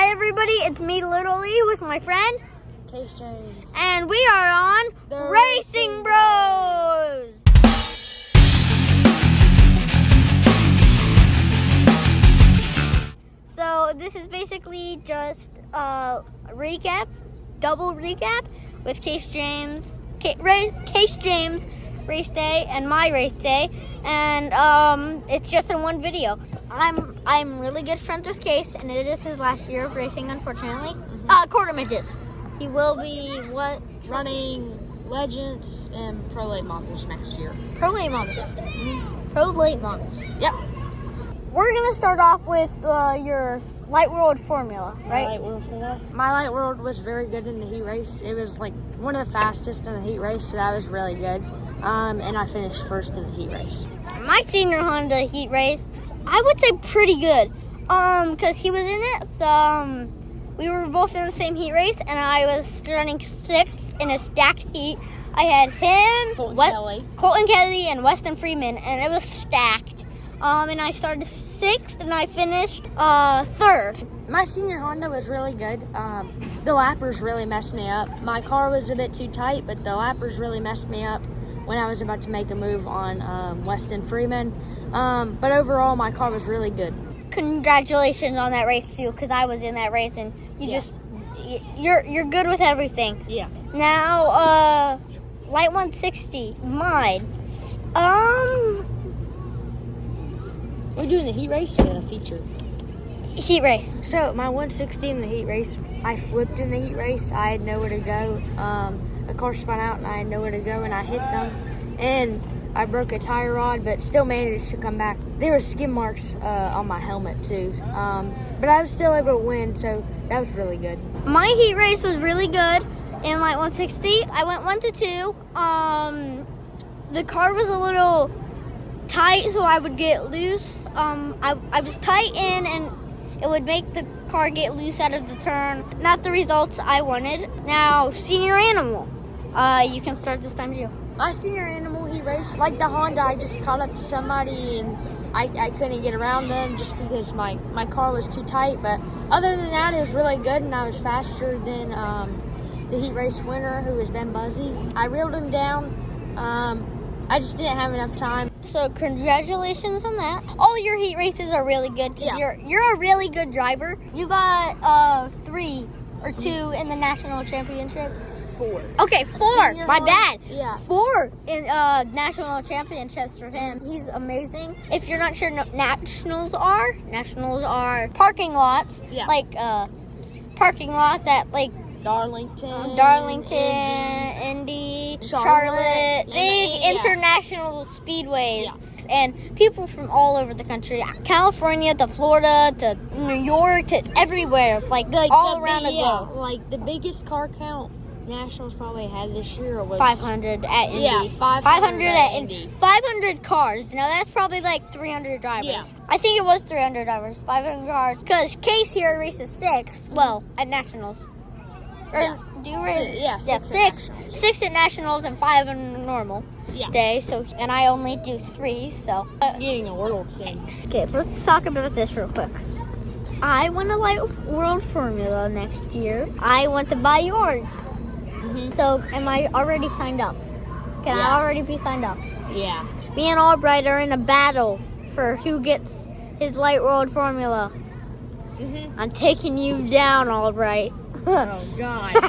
Hi everybody, it's me, Little Lee, with my friend Case James. And we are on The Racing Bros. So this is basically just a recap, double recap with Case James race day and my race day, and it's just in one video. I'm really good friends with Case, and it is his last year of racing, unfortunately. Quarter midgets. He will be Running Legends and Pro Late Models next year. Pro late models. Pro late models. Yep. We're gonna start off with your Light World formula, right? My Light World was very good in the heat race. It was like one of the fastest in the heat race, so that was really good. And I finished first in the heat race. My senior Honda heat race, I would say pretty good. Cause he was in it, so we were both in the same heat race, and I was running sixth in a stacked heat. I had him, Colton Kelly, and Weston Freeman, and it was stacked. And I started sixth, and I finished third. My senior Honda was really good. The lappers really messed me up. My car was a bit too tight, but the lappers really messed me up when I was about to make a move on Weston Freeman. But overall, my car was really good. Congratulations on that race too, because I was in that race, and you're good with everything. Yeah. Now, Light 160, mine. We're doing the heat race or the feature? Heat race. So my 160 in the heat race, I flipped in the heat race. I had nowhere to go. The car spun out and I had nowhere to go, and I hit them. And I broke a tire rod, but still managed to come back. There were skin marks on my helmet too. But I was still able to win, so that was really good. My heat race was really good in Light 160. I went 1 to 2. The car was a little tight, so I would get loose. I was tight in, and it would make the car get loose out of the turn. Not the results I wanted. Now, senior animal. You can start this time too. My senior animal heat race, like the Honda, I just caught up to somebody and I couldn't get around them just because my car was too tight. But other than that, it was really good, and I was faster than the heat race winner, who was Ben Buzzy. I reeled him down. I just didn't have enough time. So congratulations on that. All your heat races are really good, because you're a really good driver. You got 3 or 2 in the national championship. 4. Okay, 4. My bad. Yeah. 4 in national championships for him. He's amazing. If you're not sure, nationals are parking lots. Yeah. Like parking lots at like Darlington, Indy, Charlotte, big international speedways. Yeah. And people from all over the country, California to Florida to New York to everywhere, all around the globe. Like the biggest car count Nationals probably had this year was 500 at Indy. Yeah, 500 at Indy. 500 cars. Now that's probably like 300 drivers. Yeah. I think it was 300 drivers, 500 cars. Because Case here races 6, well, at Nationals. Do you race? Yeah, 6 at Nationals and 5 in normal day. So, and I only do 3. So getting a world soon. Okay, let's talk about this real quick. I want to Light World Formula next year. I want to buy yours. So, am I already signed up? Can I already be signed up? Yeah. Me and Albright are in a battle for who gets his Light World Formula. I'm taking you down, Albright. Oh, God. No.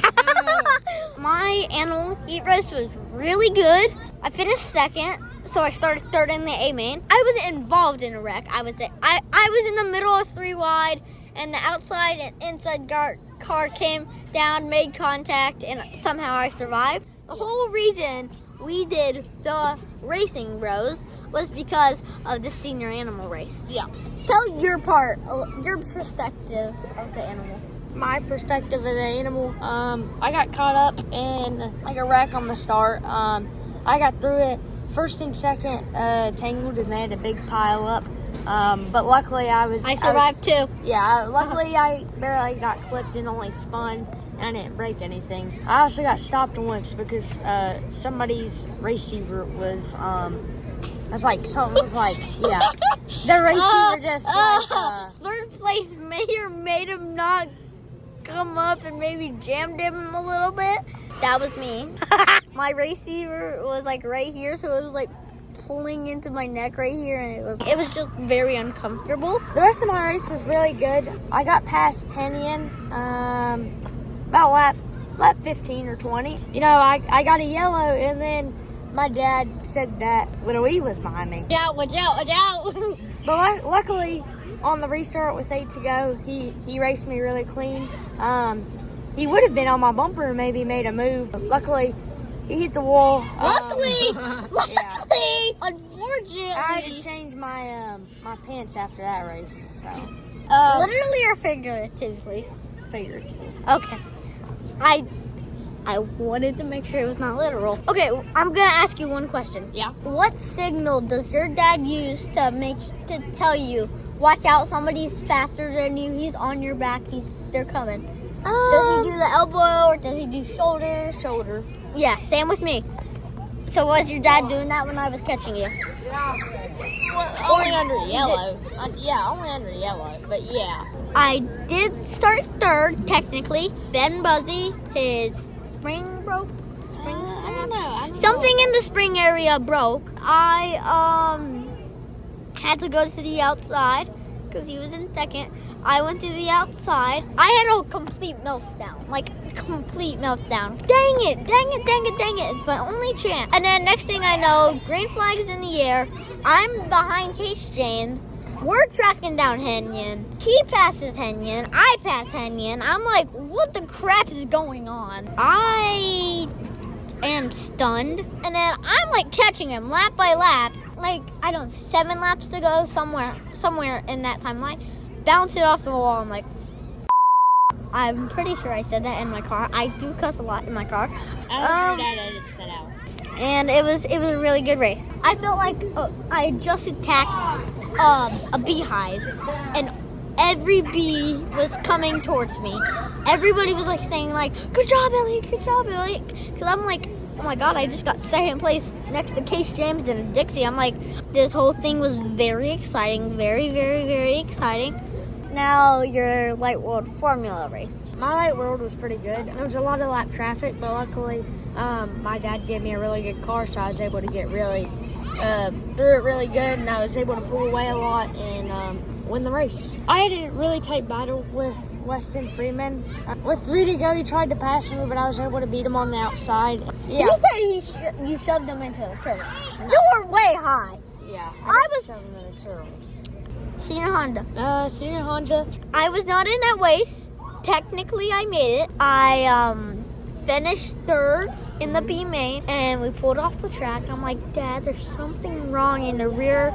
My animal heat race was really good. I finished second, so I started third in the A main. I wasn't involved in a wreck, I would say. I was in the middle of 3 wide, and the outside and inside car came down, made contact, and somehow I survived. The whole reason we did the Racing Bros was because of the senior animal race. Yeah. Tell your perspective of the animal. My perspective of the animal, I got caught up in like a wreck on the start. I got through it. First and second tangled, and they had a big pile up. But luckily I survived too. Yeah, luckily I barely got clipped and only spun, and I didn't break anything. I also got stopped once because somebody's receiver was The receiver just third place mayor made him not come up and maybe jammed him a little bit. That was me. My receiver was like right here, so it was like pulling into my neck right here, and it was just very uncomfortable. The rest of my race was really good. I got past Tennian, about lap 15 or 20. You know, I got a yellow, and then my dad said that Little E was behind me. Watch out. But luckily, on the restart with 8 to go, he raced me really clean. He would have been on my bumper and maybe made a move. Luckily, he hit the wall. Luckily, Yeah. unfortunately. I had to change my my pants after that race. So Literally or figuratively? figurative. Okay. I wanted to make sure it was not literal. Okay, I'm gonna ask you one question. Yeah. What signal does your dad use to tell you, watch out, somebody's faster than you, he's on your back, they're coming? Does he do the elbow or does he do shoulder? Shoulder. Yeah, same with me. So was your dad doing that when I was catching you? Well, only under yellow. Only under yellow. But yeah. I did start third, technically. Ben Buzzy, his spring broke. I don't know. Something in the spring area broke. I had to go to the outside because he was in second. I went to the outside. I had a complete meltdown. Like, complete meltdown. Dang it. It's my only chance. And then next thing I know, green flag's in the air. I'm behind Case James. We're tracking down Henyon. He passes Henyon. I pass Henyon. I'm like, what the crap is going on? I am stunned. And then I'm like catching him lap by lap. Like, I don't know, 7 laps to go somewhere in that timeline. Bounce it off the wall. I'm like, I'm pretty sure I said that in my car. I do cuss a lot in my car. I hope your dad edits that out. And it was a really good race. I felt like I just attacked a beehive, and every bee was coming towards me. Everybody was like saying like, "Good job, Elliott! Good job, Elliott!" Because I'm like, oh my god, I just got second place next to Case James and Dixie. I'm like, this whole thing was very exciting, very, very, very exciting. Now your Light World Formula race. My Light World was pretty good. There was a lot of lap traffic, but luckily my dad gave me a really good car, so I was able to get really through it really good, and I was able to pull away a lot and win the race. I had a really tight battle with Weston Freeman. With 3 to go, he tried to pass me, but I was able to beat him on the outside. Yeah. He said you shoved him into the turtle. No. You were way high. Yeah. I was shoving in the turtles. Senior Honda. Senior Honda. I was not in that race. Technically, I made it. I finished third in the B main, and we pulled off the track. I'm like, Dad, there's something wrong in the rear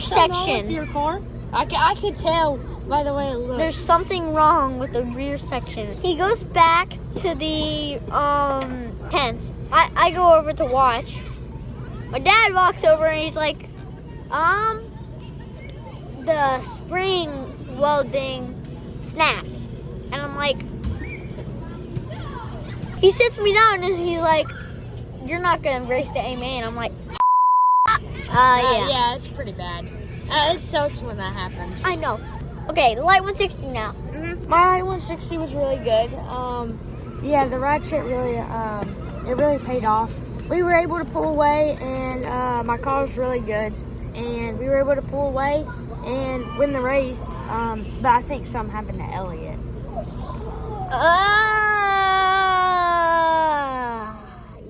section. With your car? I could tell by the way it looked. There's something wrong with the rear section. He goes back to the tent. I go over to watch. My dad walks over and he's like, the spring welding snapped. And I'm like, he sits me down and he's like, you're not gonna race the A main. I'm like, yeah. Yeah, it's pretty bad. It sucks when that happens. I know. Okay, the Light 160 now. Mm-hmm. My Light 160 was really good. Yeah, the ratchet really, it really paid off. We were able to pull away, and my car was really good. And we were able to pull away and win the race. But I think something happened to Elliott.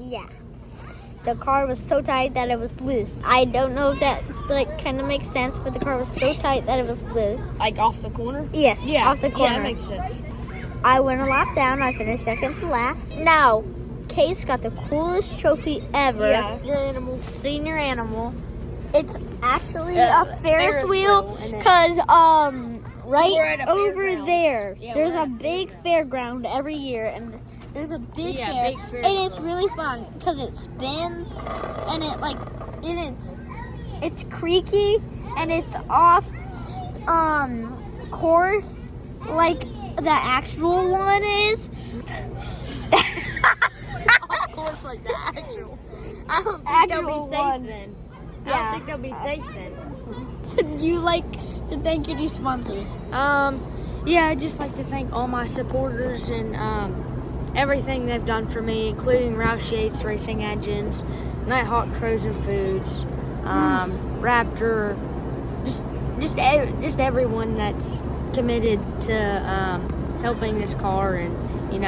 Yeah. The car was so tight that it was loose. I don't know if that kind of makes sense, but the car was so tight that it was loose. Like off the corner? Yes, yeah, off the corner. Yeah, that makes sense. I went a lap down. I finished second to last. Now, Case got the coolest trophy ever. Yeah, your animal. Senior animal. It's actually a Ferris wheel, because right over there, there's a big fairground every year, and there's a big fair, and it's really fun because it spins, and it's creaky, and it's off course like the actual one is. Of course, like the actual. I don't think they'll be safe then. I don't think they'll be safe then. Would you like to thank your new sponsors? Yeah, I'd just like to thank all my supporters and everything they've done for me, including Roush Yates Racing Engines, Nighthawk Frozen Foods, Raptor, just everyone that's committed to helping this car, and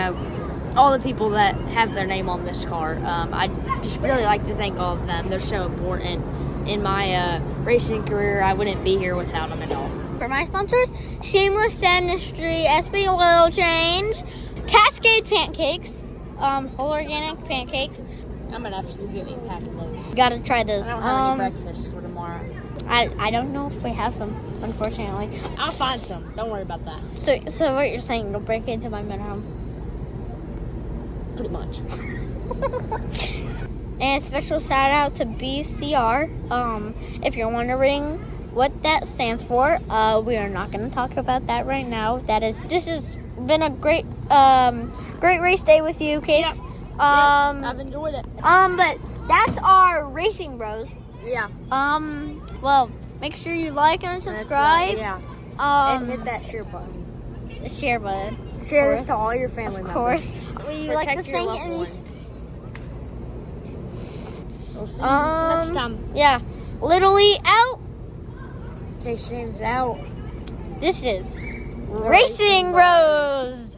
all the people that have their name on this car. I just really like to thank all of them. They're so important in my racing career. I wouldn't be here without them at all. For my sponsors, Seamless Dentistry, SB Oil Change, Cascade Pancakes, whole organic pancakes. I'm gonna have to give me a pack of those. Gotta try those. I don't have any breakfast for tomorrow. I don't know if we have some, unfortunately. I'll find some. Don't worry about that. So what you're saying, you'll break into my motorhome? Pretty much. And a special shout out to BCR. If you're wondering what that stands for, we are not going to talk about that right now. This has been a great race day with you, Case. Yep. I've enjoyed it. But that's our Racing Bros. Yeah. Well, make sure you like and subscribe. Yeah. And hit that share button. The share button. Share this to all your family members. Of course. We like to thank any. We'll see you next time. Yeah. Literally out. Case James out. This is Racing Bros.